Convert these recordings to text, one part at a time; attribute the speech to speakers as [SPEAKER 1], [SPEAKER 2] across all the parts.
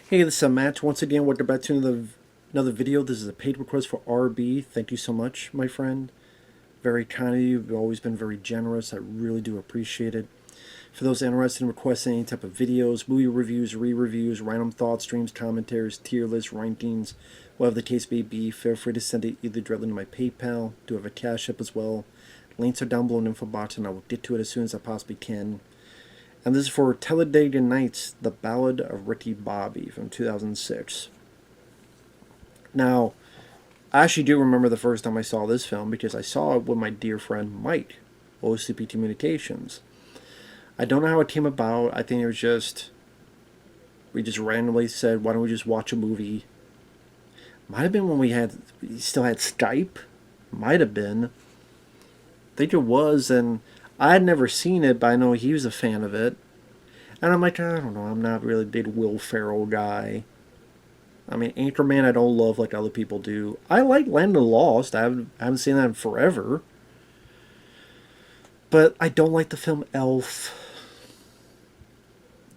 [SPEAKER 1] Hey, this is Matt. Once again, welcome back to another video. This is a paid request for RB. Thank you so much, my friend. Very kind of you. You've always been very generous. I really do appreciate it. For those interested in requesting any type of videos, movie reviews, re-reviews, random thoughts, streams, commentaries, tier lists, rankings, whatever the case may be, feel free to send it either directly to my PayPal. I do have a CashApp as well. Links are down below in the info box, and I will get to it as soon as I possibly can. And this is for Talladega Nights, The Ballad of Ricky Bobby from 2006. Now, I actually do remember the first time I saw this film because I saw it with my dear friend Mike, OCP Communications. I don't know how it came about. I think it was we just randomly said, why don't we just watch a movie? Might have been when we still had Skype. Might have been. I think it was, and I had never seen it, but I know he was a fan of it. And I'm like, I don't know, I'm not really a big Will Ferrell guy. I mean, Anchorman I don't love like other people do. I like Land of the Lost. I haven't seen that in forever. But I don't like the film Elf.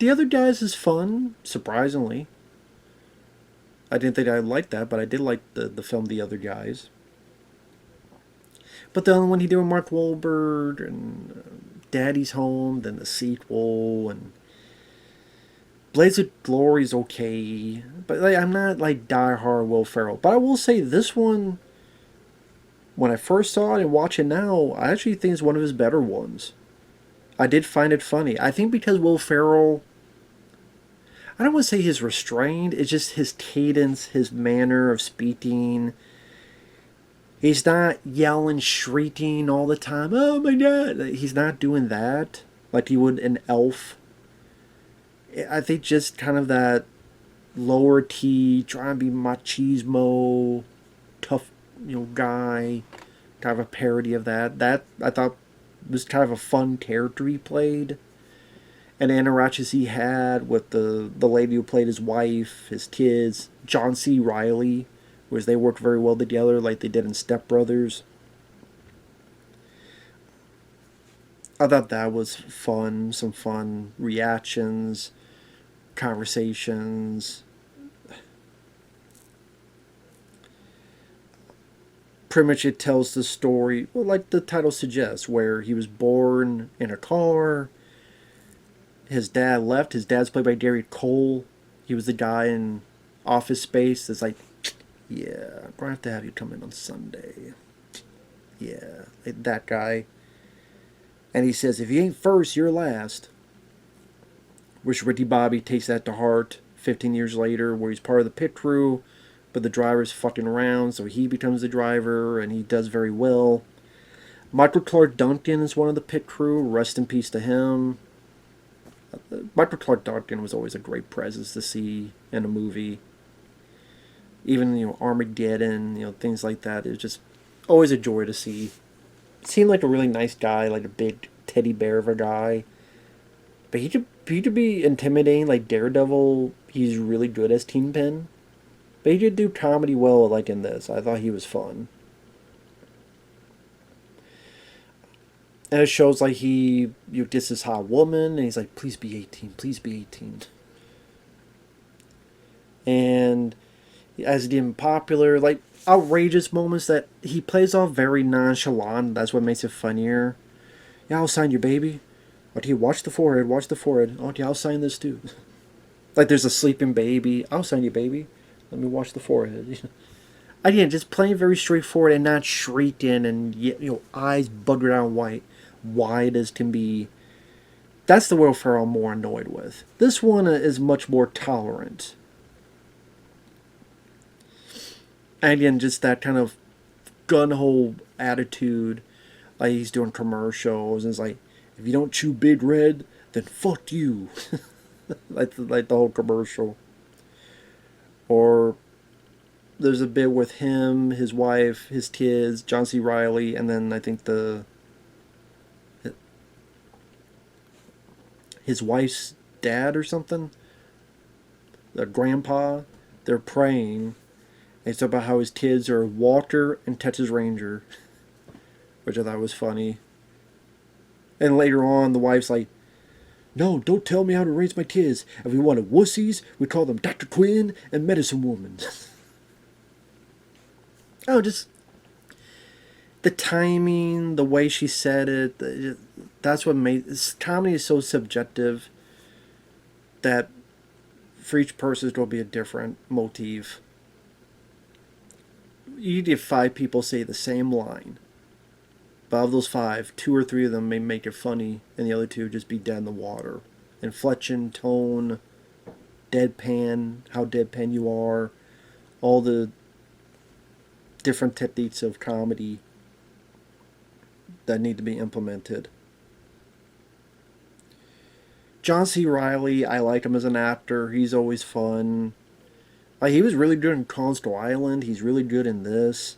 [SPEAKER 1] The Other Guys is fun, surprisingly. I didn't think I'd like that, but I did like the film The Other Guys. But then when he did with Mark Wahlberg and Daddy's Home, then the sequel, and Blades of Glory is okay, but like, I'm not like diehard Will Ferrell. But I will say this one, when I first saw it and watch it now, I actually think it's one of his better ones. I did find it funny. I think because Will Ferrell, I don't want to say he's restrained, it's just his cadence, his manner of speaking. He's not yelling, shrieking all the time. Oh my god! He's not doing that like he would in Elf. I think just kind of that lower key, trying to be machismo, tough, guy, kind of a parody of that. That I thought was kind of a fun character he played, and the interactions he had with the lady who played his wife, his kids, John C. Reilly. Whereas they worked very well together like they did in Step Brothers. I thought that was fun. Some fun reactions, conversations. Pretty much it tells the story, well, like the title suggests, where he was born in a car. His dad left. His dad's played by Gary Cole. He was the guy in Office Space that's like, yeah, I'm going to have you come in on Sunday. Yeah, that guy. And he says, if you ain't first, you're last. Which Ricky Bobby takes that to heart 15 years later, where he's part of the pit crew, but the driver's fucking around, so he becomes the driver, and he does very well. Michael Clarke Duncan is one of the pit crew. Rest in peace to him. Michael Clarke Duncan was always a great presence to see in a movie. Even, Armageddon, things like that. It was just always a joy to see. Seemed like a really nice guy, like a big teddy bear of a guy. But he could be intimidating, like Daredevil. He's really good as Kingpin. But he did do comedy well, like in this. I thought he was fun. And it shows like he gets this hot woman, and he's like, please be 18, please be 18. And as getting popular, like outrageous moments that he plays off very nonchalant. That's what makes it funnier. Yeah, I'll sign your baby. Okay, watch the forehead, watch the forehead. Okay, I'll sign this too. Like there's a sleeping baby. I'll sign your baby. Let me watch the forehead. Again, just playing very straightforward and not shrieking and eyes buggered out wide as can be. That's the Will Ferrell I'm more annoyed with. This one is much more tolerant. And again, just that kind of gun-ho attitude. Like he's doing commercials. And it's like, if you don't chew Big Red, then fuck you. like the whole commercial. Or there's a bit with him, his wife, his kids, John C. Reilly, and then I think his wife's dad or something. The grandpa. They're praying. It's about how his kids are Walker and Texas Ranger, which I thought was funny. And later on, the wife's like, No, don't tell me how to raise my kids. If we wanted wussies, we'd call them Dr. Quinn and Medicine Woman. Oh, just the timing, the way she said it, that's what made comedy is so subjective that for each person it's going to be a different motif. You get 5 people say the same line, but of those 5, 2 or 3 of them may make it funny, and the other 2 just be dead in the water. Inflection, tone, deadpan, how deadpan you are, all the different techniques of comedy that need to be implemented. John C. Reilly, I like him as an actor. He's always fun. He was really good in Coastal Island. He's really good in this,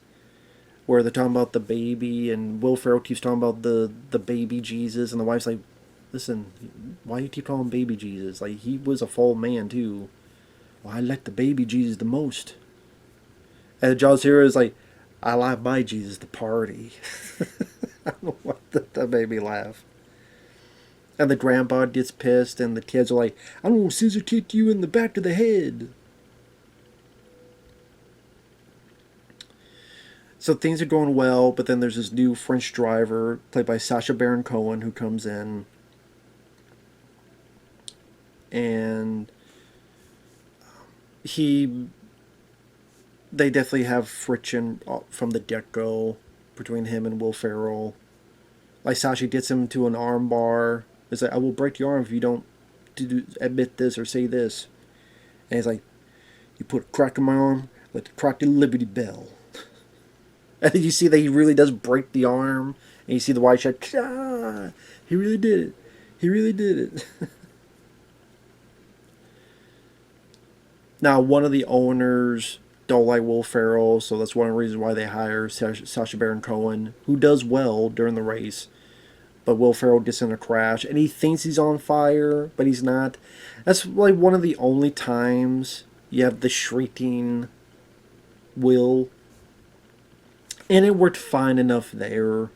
[SPEAKER 1] where they're talking about the baby, and Will Ferrell keeps talking about the baby Jesus, and the wife's like, listen, why do you keep calling him baby Jesus? Like, he was a full man, too. Well, I like the baby Jesus the most. And John Cena is like, I like my Jesus to party. I don't know what that made me laugh. And the grandpa gets pissed, and the kids are like, I'm going to scissor kick you in the back of the head. So things are going well, but then there's this new French driver, played by Sacha Baron Cohen, who comes in. And they definitely have friction from the get-go between him and Will Ferrell. Like, Sacha gets him to an arm bar. It's like, I will break your arm if you don't admit this or say this. And he's like, you put a crack in my arm, like the crack the Liberty Bell. And then you see that he really does break the arm. And you see the white shirt. Ah, he really did it. He really did it. Now, one of the owners don't like Will Ferrell, so that's one of the reasons why they hire Sacha Baron Cohen, who does well during the race. But Will Ferrell gets in a crash, and he thinks he's on fire, but he's not. That's like one of the only times you have the shrieking Will. And it worked fine enough there.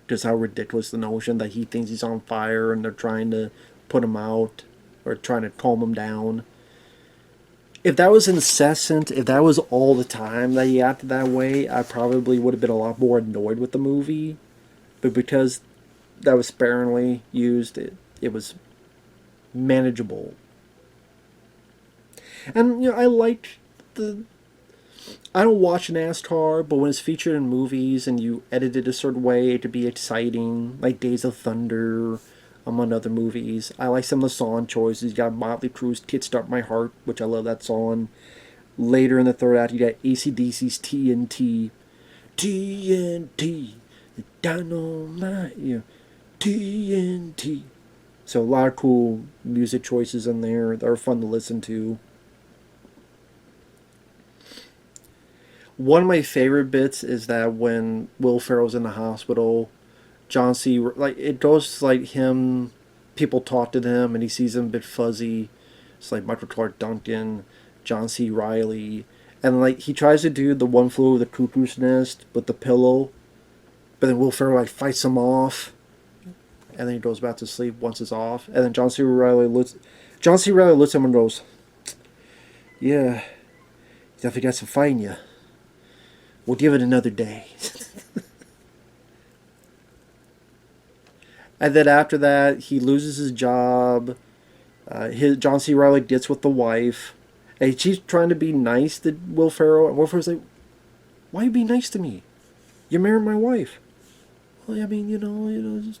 [SPEAKER 1] Just how ridiculous the notion that he thinks he's on fire and they're trying to put him out or trying to calm him down. If that was incessant, if that was all the time that he acted that way, I probably would have been a lot more annoyed with the movie. But because that was sparingly used, it was manageable. And, you know, I liked I don't watch NASCAR, but when it's featured in movies and you edit it a certain way to be exciting, like Days of Thunder, among other movies, I like some of the song choices. You got Motley Crue's Kickstart My Heart, which I love that song. Later in the third act, you got AC/DC's TNT. TNT. The dynamite. You know, TNT. So a lot of cool music choices in there that are fun to listen to. One of my favorite bits is that when Will Ferrell's in the hospital, John C. like it goes like him. People talk to him, and he sees him a bit fuzzy. It's like Michael Clarke Duncan, John C. Reilly, and like he tries to do the One Flew Over the Cuckoo's Nest with the pillow, but then Will Ferrell like fights him off, and then he goes back to sleep once it's off, and then John C. Reilly looks at him and goes, "Yeah, definitely got some fight in you. We'll give it another day." And then after that, he loses his job. John C. Reilly gets with the wife. And she's trying to be nice to Will Ferrell. And Will Ferrell's like, why you be nice to me? You married my wife. Well, I mean, just...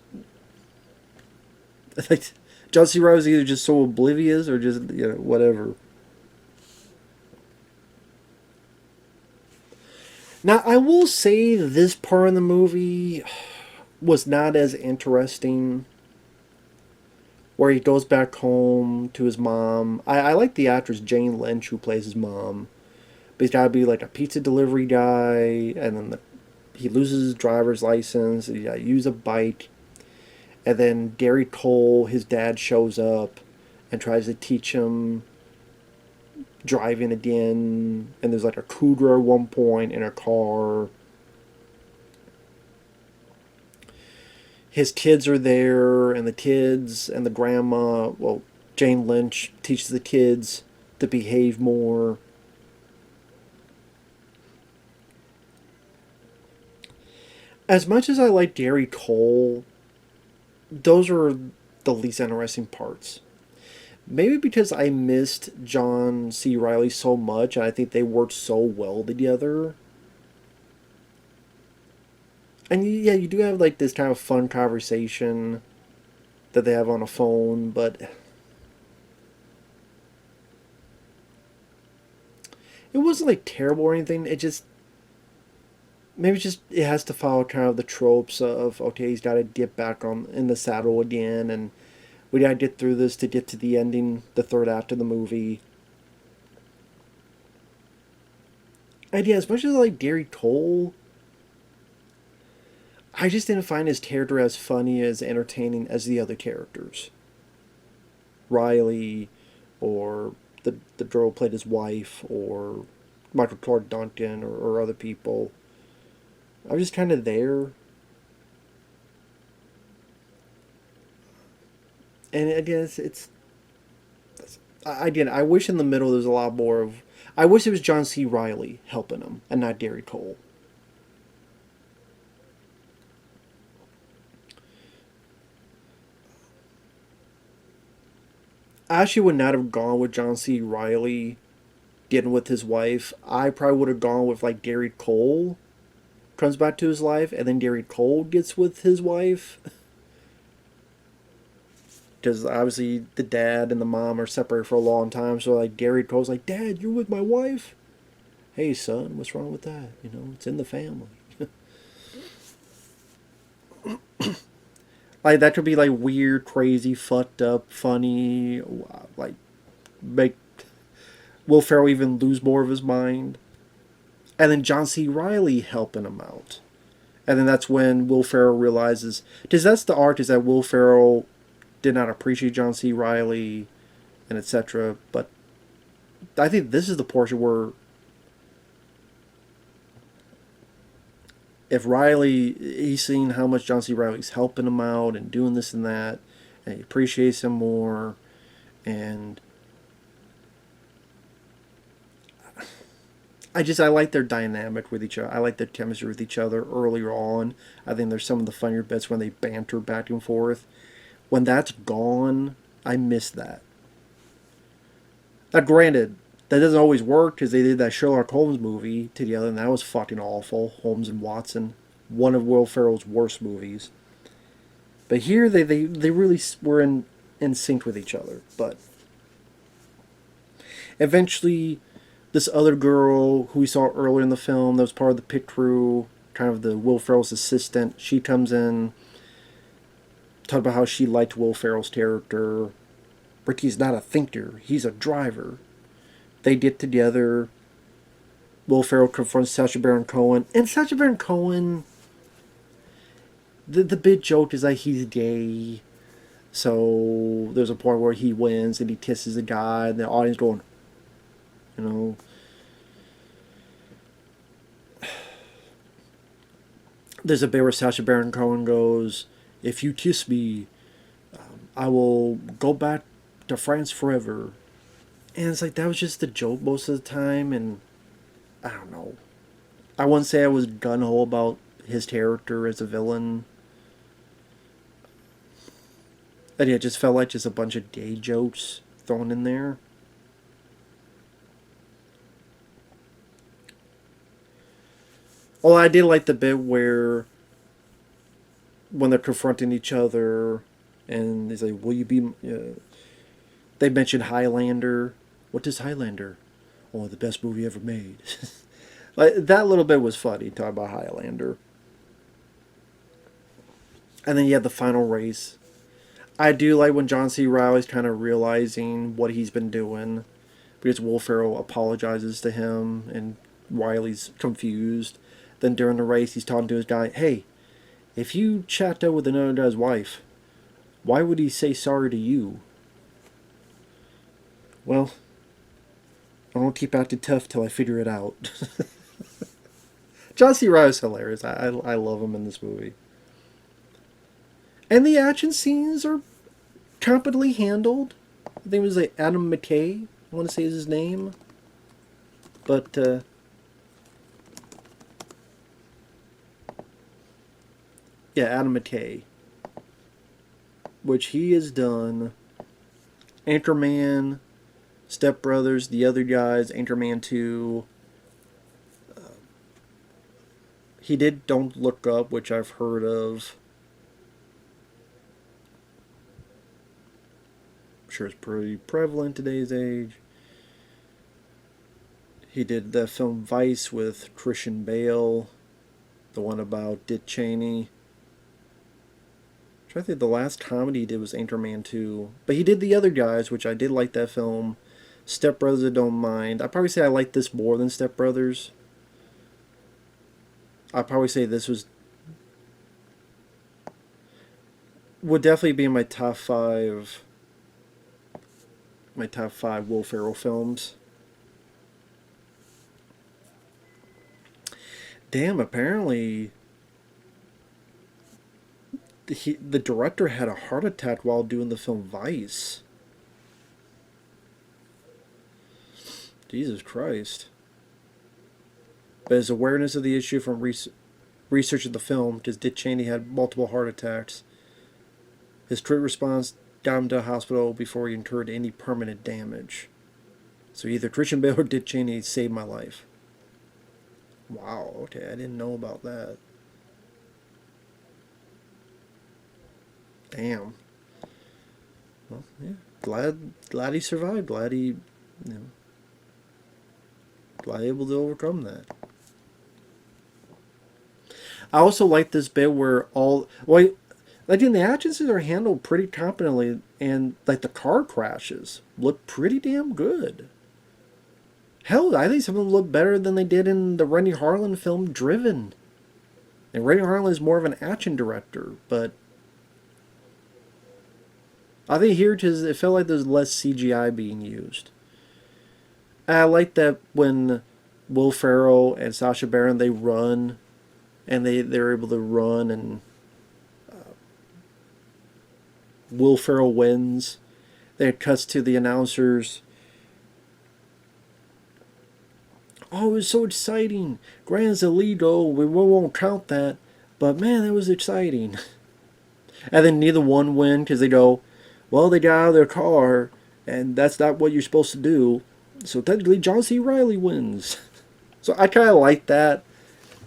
[SPEAKER 1] Like, John C. Reilly's either just so oblivious or just, whatever. Now, I will say this part of the movie was not as interesting, where he goes back home to his mom. I like the actress Jane Lynch who plays his mom, but he's got to be like a pizza delivery guy, and then he loses his driver's license, he got to use a bike, and then Gary Cole, his dad, shows up and tries to teach him driving again, and there's like a cougar at one point in a car. his kids are there, and the kids and the grandma, well, Jane Lynch teaches the kids to behave more. As much as I like Gary Cole, those are the least interesting parts. Maybe because I missed John C. Reilly so much, and I think they worked so well together. And yeah, you do have like this kind of fun conversation that they have on a phone, but it wasn't like terrible or anything. It just maybe just it has to follow kind of the tropes of okay, he's got to get back on in the saddle again, and we got to get through this to get to the ending, the third act of the movie. And yeah, as much as I like Gary Cole, I just didn't find his character as funny, as entertaining as the other characters. Reilly, or the girl who played his wife, or Michael Clarke Duncan, or other people. I was just kind of there. And again, again, I wish in the middle there's a lot more of. I wish it was John C. Reilly helping him and not Gary Cole. I actually would not have gone with John C. Reilly getting with his wife. I probably would have gone with like Gary Cole comes back to his life, and then Gary Cole gets with his wife. Because obviously the dad and the mom are separated for a long time, so like Gary Cole's like, "Dad, you're with my wife? Hey son, what's wrong with that? You know, it's in the family." Like that could be like weird, crazy, fucked up, funny, like make Will Ferrell even lose more of his mind. And then John C. Reilly helping him out. And then that's when Will Ferrell realizes, because that's the arc, is that Will Ferrell did not appreciate John C. Reilly and etc. But I think this is the portion where if Reilly, he's seen how much John C. Reilly's helping him out and doing this and that, and he appreciates him more, and I like their dynamic with each other. I like their chemistry with each other earlier on. I think there's some of the funnier bits when they banter back and forth. When that's gone, I miss that. Now, granted, that doesn't always work because they did that Sherlock Holmes movie together, and that was fucking awful. Holmes and Watson, one of Will Ferrell's worst movies. But here, they really were in sync with each other. But eventually, this other girl who we saw earlier in the film that was part of the pit crew, kind of the Will Ferrell's assistant, she comes in, talk about how she liked Will Ferrell's character. Ricky's not a thinker, he's a driver. They get together. Will Ferrell confronts Sacha Baron Cohen. And Sacha Baron Cohen, the big joke is that he's gay. So there's a point where he wins and he kisses a guy, and the audience going, you know. There's a bit where Sacha Baron Cohen goes, "If you kiss me, I will go back to France forever." And it's like, that was just the joke most of the time, and I don't know. I wouldn't say I was gung-ho about his character as a villain. And yeah, it just felt like just a bunch of gay jokes thrown in there. Oh, I did like the bit where when they're confronting each other, and he's like, "Will you be?" They mentioned Highlander. What is Highlander? Oh, the best movie ever made. Like that little bit was funny talking about Highlander. And then you have the final race. I do like when John C. Reilly's kind of realizing what he's been doing, because Will Ferrell apologizes to him and Reilly's confused. Then during the race, he's talking to his guy, "Hey, if you chat up with another guy's wife, why would he say sorry to you?" Well, I won't keep acting tough till I figure it out. John C. Reilly's hilarious. I love him in this movie. And the action scenes are competently handled. I think it was like Adam McKay, I want to say is his name. But, yeah, Adam McKay. Which he has done Anchorman, Step Brothers, The Other Guys, Anchorman 2. He did Don't Look Up, which I've heard of. I'm sure it's pretty prevalent today's age. He did the film Vice with Christian Bale, the one about Dick Cheney. I think the last comedy he did was Anchorman 2. But he did The Other Guys, which I did like that film. Step Brothers I don't mind. I'd probably say I like this more than Step Brothers. I'd probably say this would definitely be in my top five Will Ferrell films. Damn, apparently the director had a heart attack while doing the film Vice. Jesus Christ. But his awareness of the issue from research of the film, because Dick Cheney had multiple heart attacks, his quick response got him to a hospital before he incurred any permanent damage. So either Christian Bale or Dick Cheney saved my life. Wow, okay, I didn't know about that. Damn. Well, yeah. Glad he survived. Glad he, glad able to overcome that. I also like this bit where like in the action scenes are handled pretty competently, and like the car crashes look pretty damn good. Hell, I think some of them look better than they did in the Rennie Harlin film Driven. And Rennie Harlin is more of an action director, but I think here it felt like there's less CGI being used. And I like that when Will Ferrell and Sacha Baron they run, and they're able to run, and Will Ferrell wins. Then it cuts to the announcers. Oh, it was so exciting. Grand's illegal. We won't count that. But man, that was exciting. And then neither one win because they go, well, they got out of their car, and that's not what you're supposed to do. So technically, John C. Reilly wins. So I kind of like that.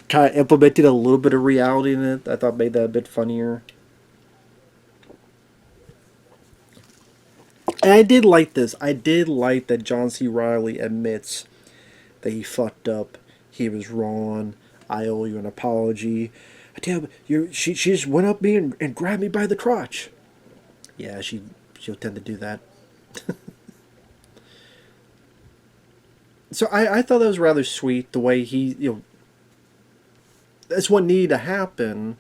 [SPEAKER 1] Kind of implemented a little bit of reality in it. I thought made that a bit funnier. And I did like this. I did like that John C. Reilly admits that he fucked up. He was wrong. I owe you an apology. I tell you, she just went up me and grabbed me by the crotch. Yeah, she'll tend to do that. So I thought that was rather sweet the way he that's what needed to happen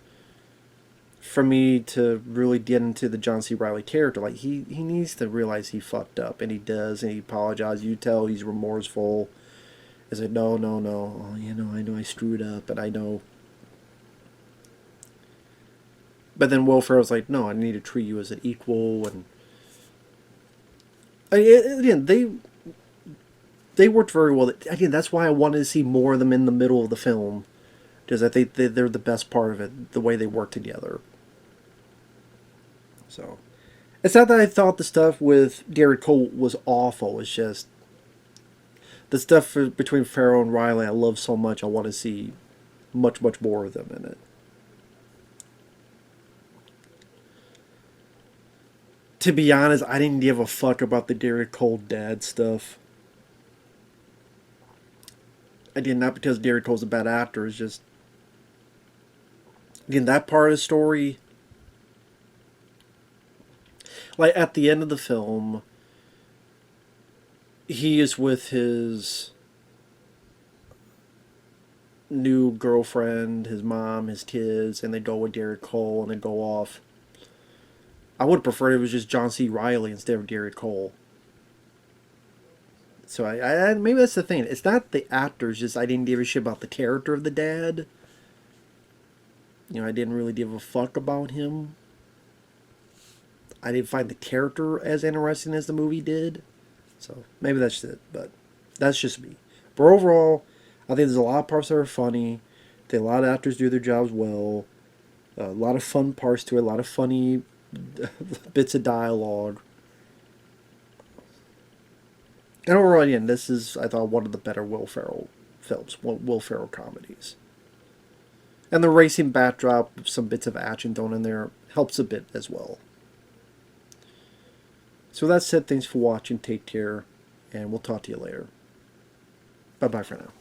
[SPEAKER 1] for me to really get into the John C. Reilly character. Like he needs to realize he fucked up, and he does, and he apologizes. You tell he's remorseful. Is it no? Oh, I know I screwed up, and I know. But then Will Ferrell's like, no, I need to treat you as an equal, and again, they worked very well. Again, that's why I wanted to see more of them in the middle of the film, because I think they're the best part of it, the way they work together. So, it's not that I thought the stuff with Darrell Cole was awful. It's just the stuff between Ferrell and Reilly I love so much. I want to see much more of them in it. To be honest, I didn't give a fuck about the Darrell Cole dad stuff. I did not because Darrell Cole's a bad actor. It's just again that part of the story. Like at the end of the film, he is with his new girlfriend, his mom, his kids, and they go with Darrell Cole and they go off. I would have preferred it was just John C. Reilly instead of Darrell Cole. So I maybe that's the thing. It's not the actors, just I didn't give a shit about the character of the dad. I didn't really give a fuck about him. I didn't find the character as interesting as the movie did. So maybe that's it, but that's just me. But overall, I think there's a lot of parts that are funny. I think a lot of actors do their jobs well. A lot of fun parts to it. A lot of funny bits of dialogue. And overall, again, this is, I thought, one of the better Will Ferrell films, Will Ferrell comedies. And the racing backdrop, some bits of action thrown in there, helps a bit as well. So that's it. Thanks for watching. Take care. And we'll talk to you later. Bye-bye for now.